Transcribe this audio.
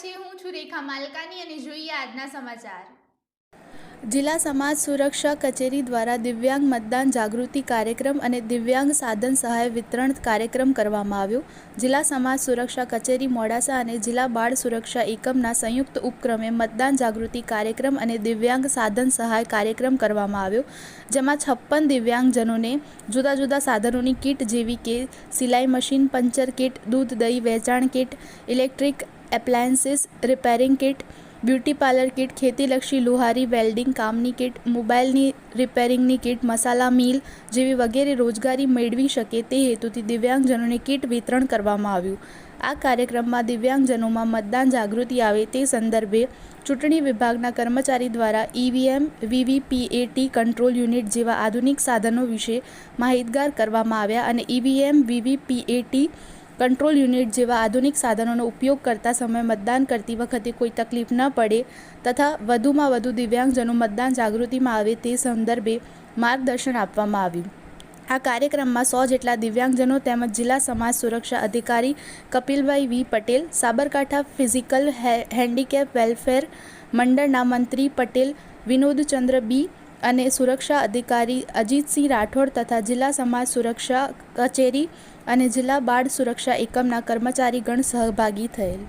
છે। હું છું રેખા માલકાની અને જોઈએ આજના સમાચાર। જિલ્લા સમાજ સુરક્ષા કચેરી દ્વારા દિવ્યાંગ મતદાન જાગૃતિ કાર્યક્રમ અને દિવ્યાંગ સાધન સહાય વિતરણ કાર્યક્રમ કરવામાં આવ્યો। જિલ્લા સમાજ સુરક્ષા કચેરી મોડાસા અને જિલ્લા બાળ સુરક્ષા એકમના સંયુક્ત ઉપક્રમે મતદાન જાગૃતિ કાર્યક્રમ અને દિવ્યાંગ સાધન સહાય કાર્યક્રમ કરવામાં આવ્યો, જેમાં 56 દિવ્યાંગજનોને જુદા જુદા સાધનોની કીટ જેવી કે સિલાઈ મશીન, પંચર કીટ, દૂધ દહીં વેચાણ kit, electric appliances repairing kit, beauty parlour kit, ખેતીલક્ષી લુહારી વેલ્ડિંગ કામની કીટ, મોબાઈલની રિપેરિંગની કીટ, મસાલા મિલ જેવી વગેરે રોજગારી મેળવી શકે તે હેતુથી દિવ્યાંગજનોને કીટ વિતરણ કરવામાં આવ્યું। આ કાર્યક્રમમાં દિવ્યાંગજનોમાં મતદાન જાગૃતિ આવે તે સંદર્ભે ચૂંટણી વિભાગના કર્મચારી દ્વારા ઈવીએમ, વીવીપીએટી કંટ્રોલ યુનિટ જેવા આધુનિક સાધનો વિશે માહિતગાર કરવામાં આવ્યા અને ઈવીએમ, વીવીપીએટી કંટ્રોલ યુનિટ જેવા આધુનિક સાધનોનો ઉપયોગ કરતા સમયે મતદાન કરતી વખતે કોઈ તકલીફ ન પડે તથા વધુમાં વધુ દિવ્યાંગજનો મતદાન જાગૃતિમાં આવે તે સંદર્ભે માર્ગદર્શન આપવામાં આવ્યું। આ કાર્યક્રમમાં 100 જેટલા દિવ્યાંગજનો તેમજ જિલ્લા સમાજ સુરક્ષા અધિકારી કપિલભાઈ V Patel, Sabarkantha physical handicap welfare મંડળના મંત્રી પટેલ વિનોદચંદ્ર બી અને સુરક્ષા અધિકારી અજીતસિંહ રાઠોડ તથા જિલ્લા સમાજ સુરક્ષા કચેરી અને જિલ્લા બાળ સુરક્ષા એકમના કર્મચારીગણ સહભાગી થયેલ।